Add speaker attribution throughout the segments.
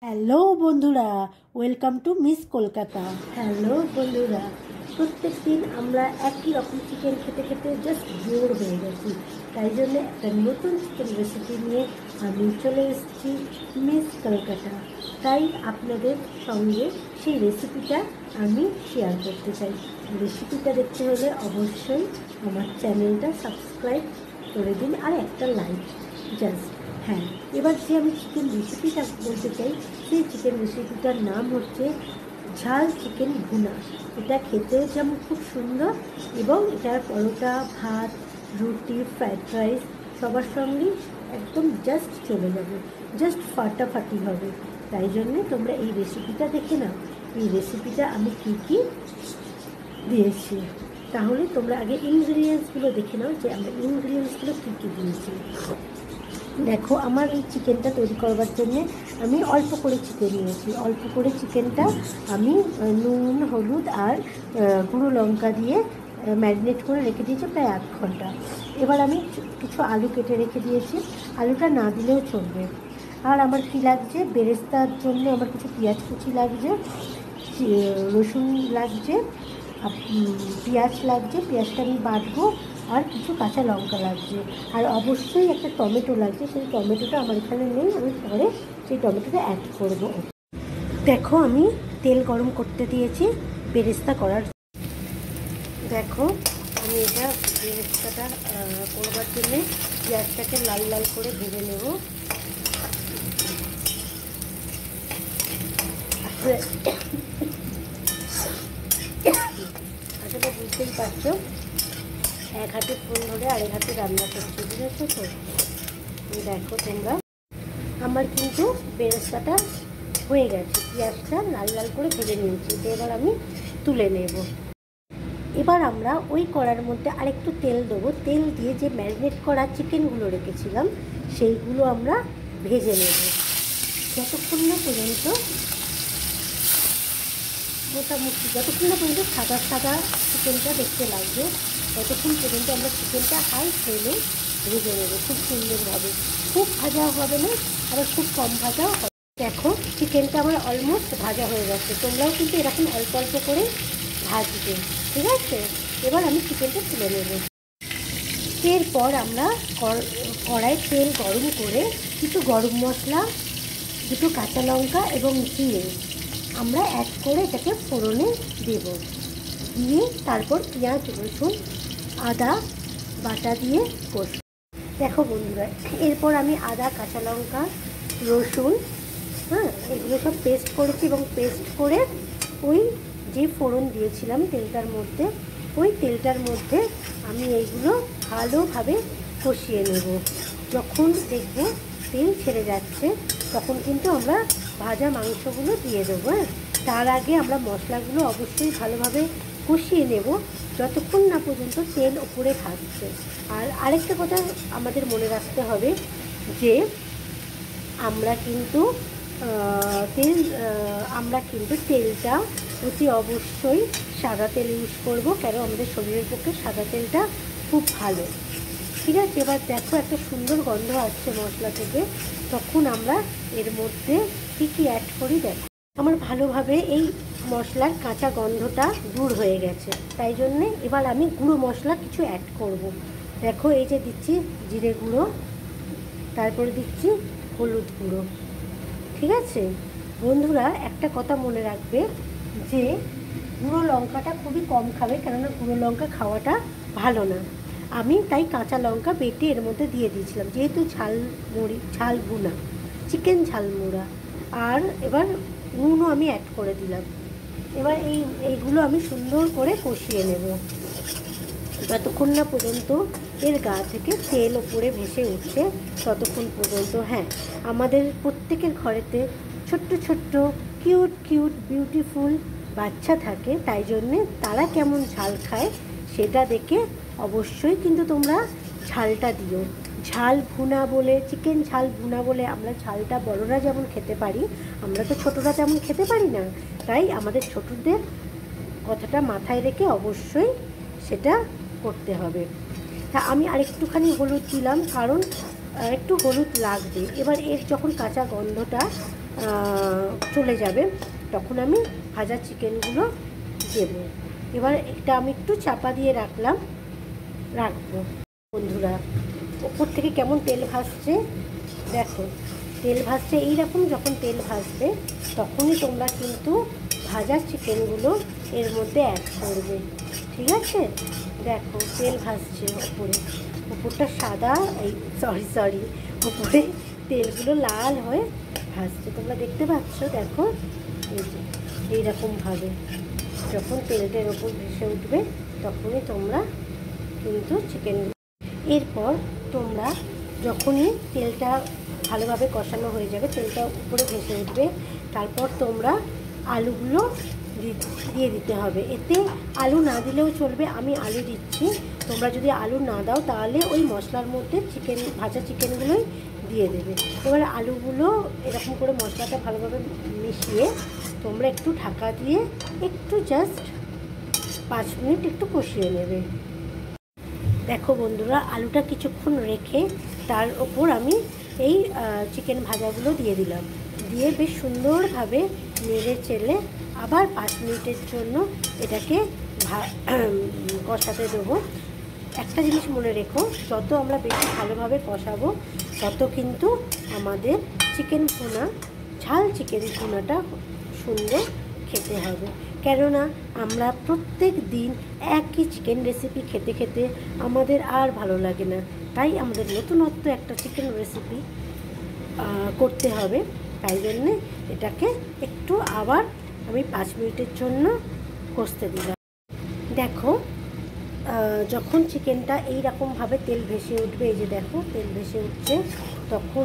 Speaker 1: Hello বন্ধুরা, welcome to miss Kolkata. Hello বন্ধুরা, প্রত্যেক দিন আমরা একই রকম চিকেন খেতে খেতে জাস্ট বোর হয়ে গেছি। তাই জন্য একটা নতুন চিকেন রেসিপি নিয়ে আমি চলে এসেছি মিস কলকাতা। তাই আপনাদের সঙ্গে সেই রেসিপিটা আমি শেয়ার করতে চাই। রেসিপিটা দেখতে হলে অবশ্যই আমার চ্যানেলটা সাবস্ক্রাইব করে দিন আর একটা লাইক জাস্ট। হ্যাঁ, এবার যে আমি চিকেন রেসিপিটা বলতে চাই, সেই চিকেন রেসিপিটার নাম হচ্ছে ঝাল চিকেন ভুনা। এটা খেতেও যেমন খুব সুন্দর এবং এটার পরোটা, ভাত, রুটি, ফ্রাইড রাইস সবার সঙ্গেই একদম জাস্ট চলে যাবে, জাস্ট ফাটাফাটি হবে। তাই জন্যে তোমরা এই রেসিপিটা দেখে নাও। এই রেসিপিটা আমি কী কী দিয়েছি, তাহলে তোমরা আগে ইনগ্রিডিয়েন্টসগুলো দেখে নাও যে আমরা ইনগ্রিডিয়েন্টসগুলো কী কী দিয়েছি। দেখো, আমার এই চিকেনটা তৈরি করবার জন্যে আমি অল্প করে চিকেন নিয়েছি। অল্প করে চিকেনটা আমি নুন, হলুদ আর গুঁড়ো লঙ্কা দিয়ে ম্যারিনেট করে রেখে দিয়েছি প্রায় 1 ঘন্টা। এবার আমি কিছু আলু কেটে রেখে দিয়েছি, আলুটা না দিলেও চলবে। আর আমার কী লাগছে, বেরেস্তার জন্য আমার কিছু পেঁয়াজ কুচি লাগছে, রসুন লাগছে, পেঁয়াজ লাগছে, পেঁয়াজটা আমি বাটবো, আর কিছু কাঁচা লঙ্কা লাগছে, আর অবশ্যই একটা টমেটো লাগছে। সেই টমেটোটা আমার এখানে নেই, আমি পরে সেই টমেটোটা অ্যাড করব। দেখো, আমি তেল গরম করতে দিয়েছি বেরেস্তা করার। দেখো, আমি এটা বেরেস্তাটা করবার জন্যে পেঁয়াজটাকে লাল লাল করে ভেজে নেব। আসলে বুঝতেই পারছো, এক হাতে ফোন ধরে আরেক হাতে রান্না করছি, বুঝেছো তো? দেখো তোমরা, আমার কিন্তু বেরেস্তাটা হয়ে গেছে, পেঁয়াজটা লাল লাল করে ভেজে নিয়েছি। এবার আমি তুলে নেব। এবার আমরা ওই কড়ার মধ্যে আরেকটু তেল দেবো। তেল দিয়ে যে ম্যারিনেট করা চিকেনগুলো রেখেছিলাম সেইগুলো আমরা ভেজে নেব যতক্ষণ না পর্যন্ত সাদা সাদা চিকেনটা দেখতে লাগবে, ততক্ষণ পর্যন্ত আমরা চিকেনটা হাই ফ্লেমে ভেজে নেব খুব সুন্দরভাবে। খুব ভাজা হবে না, আবার খুব কম ভাজাও হবে। দেখো, চিকেনটা আমার অলমোস্ট ভাজা হয়ে গেছে। তোমরাও কিন্তু এরকম অল্প অল্প করে ভাজবে, ঠিক আছে? এবার আমি চিকেনটা তুলে নেব। এরপর আমরা কড়াই তেল গরম করে কিছু গরম মশলা, দুটো কাঁচা লঙ্কা এবং জিরে আমরা অ্যাড করে এটাকে ফোড়নে দেব। দিয়ে তারপর পেঁয়াজ, রসুন, আদা বাটা দিয়ে কষব। দেখো বন্ধুরা, এরপর আমি আদা, কাঁচা লঙ্কা, রসুন, এগুলো সব পেস্ট করেছি এবং পেস্ট করে ওই যে ফোড়ন দিয়েছিলাম তেলটার মধ্যে, ওই তেলটার মধ্যে আমি এইগুলো ভালোভাবে কষিয়ে নেব। যখন দেখব তেল ছেড়ে যাচ্ছে তখন কিন্তু আমরা ভাজা মাংসগুলো দিয়ে দেবো। তার আগে আমরা মশলাগুলো অবশ্যই ভালোভাবে কষিয়ে নেব যতক্ষণ না পর্যন্ত তেল ওপরে ভাসছে। আর আরেকটা কথা আমাদের মনে রাখতে হবে যে আমরা কিন্তু তেলটা অতি অবশ্যই সাদা তেল ইউজ করব, কেন আমাদের শরীরের পক্ষে সাদা তেলটা খুব ভালো, ঠিক আছে? এবার দেখো, একটা সুন্দর গন্ধ আসছে মশলা থেকে। তখন আমরা এর মধ্যে কী কী অ্যাড করি দেখো। আমার ভালোভাবে এই মশলার কাঁচা গন্ধটা দূর হয়ে গেছে, তাই জন্যে এবার আমি গুঁড়ো মশলা কিছু অ্যাড করব। দেখো, এই যে দিচ্ছি জিরে গুঁড়ো, তারপরে দিচ্ছি হলুদ গুঁড়ো, ঠিক আছে? বন্ধুরা, একটা কথা মনে রাখবে যে গুঁড়ো লঙ্কাটা খুবই কম খাবে, কেননা গুঁড়ো লঙ্কা খাওয়াটা ভালো না। আমি তাই কাঁচা লঙ্কা বেটে এর মধ্যে দিয়ে দিয়েছিলাম, যেহেতু ঝাল ভুনা, চিকেন ঝালমুড়া। আর এবার নুনও আমি অ্যাড করে দিলাম। এবার এইগুলো আমি সুন্দর করে কষিয়ে নেব যতক্ষণ না পর্যন্ত এর গা থেকে তেল ওপরে ভেসে উঠছে ততক্ষণ পর্যন্ত। হ্যাঁ, আমাদের প্রত্যেকের ঘরেতে ছোট্ট ছোট্ট কিউট কিউট বিউটিফুল বাচ্চা থাকে, তাই জন্যে তারা কেমন ঝাল খায় সেটা দেখে অবশ্যই কিন্তু তোমরা ঝালটা দিও। ঝাল ভুনা বলে, চিকেন ঝাল ভুনা বলে আমরা ঝালটা বড়রা যেমন খেতে পারি, আমরা তো ছোটরা তেমন খেতে পারি না। তাই আমাদের ছোটদের কথাটা মাথায় রেখে অবশ্যই সেটা করতে হবে। তা আমি আরেকটুখানি হলুদ দিলাম, কারণ একটু হলুদ লাগবে। এবার এর যখন কাঁচা গন্ধটা চলে যাবে তখন আমি ভাজা চিকেনগুলো দেবো। এবার এটা আমি একটু চাপা দিয়ে রাখবো। বন্ধুরা ওপর থেকে কেমন তেল ভাসছে দেখো, তেল ভাসছে এইরকম। যখন তেল ভাসবে তখনই তোমরা কিন্তু ভাজা চিকেনগুলো এর মধ্যে অ্যাড করবে, ঠিক আছে? দেখো তেল ভাসছে ওপরে, ওপরটা সাদা, এই সরি ওপরে তেলগুলো লাল হয়ে ভাসছে, তোমরা দেখতে পাচ্ছ। দেখো এই যে এইরকমভাবে যখন তেলটার ওপর ভেসে উঠবে তখনই তোমরা কিন্তু চিকেন। এরপর তোমরা যখনই তেলটা ভালোভাবে কষানো হয়ে যাবে, তেলটা উপরে ভেসে উঠবে, তারপর তোমরা আলুগুলো দিয়ে দিতে হবে। এতে আলু না দিলেও চলবে, আমি আলু দিচ্ছি। তোমরা যদি আলু না দাও তাহলে ওই মশলার মধ্যে ভাজা চিকেনগুলোই দিয়ে দেবে। এবার আলুগুলো এরকম করে মশলাটা ভালোভাবে মিশিয়ে তোমরা একটু ঢাকা দিয়ে একটু জাস্ট 5 মিনিট একটু কষিয়ে নেবে। দেখো বন্ধুরা আলুটা কিছুক্ষণ রেখে তার ওপর আমি এই চিকেন ভাজাগুলো দিয়ে দিলাম, দিয়ে বেশ সুন্দরভাবে নেড়ে চেলে আবার 5 মিনিটের জন্য এটাকে কষাতে দেবো। একটা জিনিস মনে রেখো, যত আমরা বেশি ভালোভাবে কষাবো তত কিন্তু আমাদের ঝাল চিকেন ভুনাটা সুন্দর খেতে হবে। কেননা আমরা প্রত্যেক দিন একই চিকেন রেসিপি খেতে খেতে আমাদের আর ভালো লাগে না, তাই আমাদের নতুনত্ব একটা চিকেন রেসিপি করতে হবে। তাই জন্যে এটাকে একটু আবার আমি 5 মিনিটের জন্য কষতে দিলাম। দেখো যখন চিকেনটা এইরকমভাবে তেল ভেসে উঠবে, এই যে দেখো তেল ভেসে উঠছে, তখন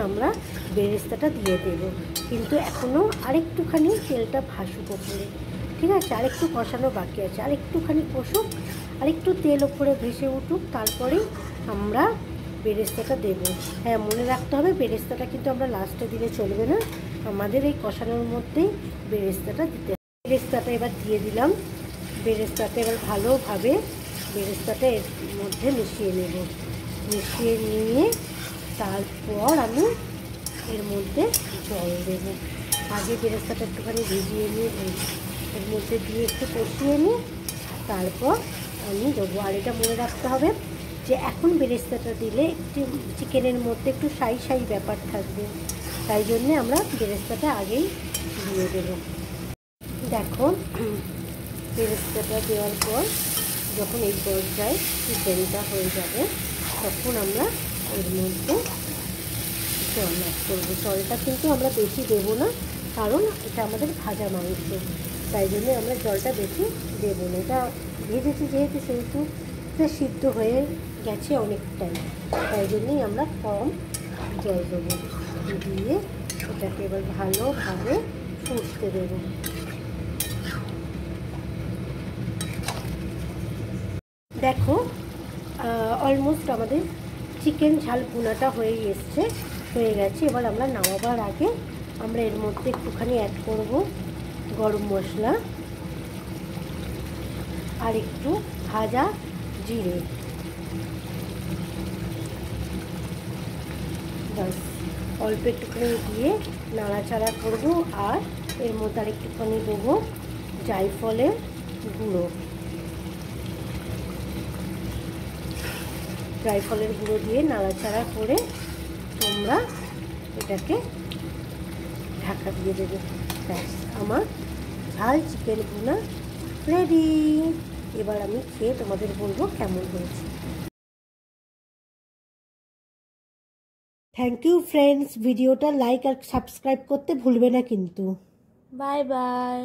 Speaker 1: আমরা বেরেস্তাটা দিয়ে দেব। কিন্তু এখনও আরেকটুখানি তেলটা ভাসুক ওপরে, ঠিক আছে? আরেকটু কষানো বাকি আছে, আরেকটুখানি কষুক, আরেকটু তেল ওপরে ভেসে উঠুক, তারপরেই আমরা বেরেস্তাটা দেব। হ্যাঁ, মনে রাখতে হবে বেরেস্তাটা কিন্তু আমরা লাস্টে দিলে চলবে না, আমাদের এই কষানোর মধ্যেই বেরেস্তাটা দিতে হবে। বেরেস্তাটা এবার দিয়ে দিলাম। বেরেস্তাটা এবার ভালোভাবে বেরেস্তাটা এর মধ্যে মিশিয়ে নেব। মিশিয়ে নিয়ে তারপর আমি এর মধ্যে জল দেবো। আগে বেরেস্তাটা একটুখানি ভিজিয়ে নিয়ে এর মধ্যে দিয়ে একটু কষিয়ে নিয়ে তারপর আমি দেবো। আর এটা মনে রাখতে হবে যে এখন বেরেস্তাটা দিলে একটু চিকেনের মধ্যে একটু সাই ব্যাপার থাকবে, তাই জন্যে আমরা বেরেস্তাটা আগেই দিয়ে দেবো। দেখো বেরেস্তাটা দেওয়ার পর যখন এই পর্যায়ে চিকেনটা হয়ে যাবে তখন আমরা এর মধ্যে জল অ্যাড করবো। জলটা কিন্তু আমরা বেশি দেবো না, কারণ এটা আমাদের ভাজা মাংস, তাই জন্য আমরা জলটা বেশি দেবো না। এটা ভেজেছি যেহেতু সেহেতু এটা সিদ্ধ হয়ে গেছে অনেকটাই, তাই জন্যই আমরা কম জল দেবো। দিয়ে এটাকে এবার ভালোভাবে ফুটতে দেবো। দেখো অলমোস্ট আমাদের চিকেন ঝাল ভুনাটা হয়ে গেছে। এবার আমরা নামাবার আগে আমরা এর মধ্যে একটুখানি অ্যাড করব গরম মশলা আর একটু ভাজা জিরে। বাস অল্প একটুখানি দিয়ে নাড়াচাড়া করব। আর এর মধ্যে আর একটুখানি দেবো জায়ফলের গুঁড়ো। জায়ফলের গুঁড়ো দিয়ে নাড়াচাড়া করে তোমরা এটাকে ঢাকা দিয়ে দেবে। ব্যাস আমার ঝাল চিকেন ভুনা রেডি। এবার আমি খেয়ে তোমাদের বলবো কেমন হয়েছে। থ্যাংক ইউ ফ্রেন্ডস, ভিডিওটা লাইক আর সাবস্ক্রাইব করতে ভুলবে না কিন্তু। Bye bye.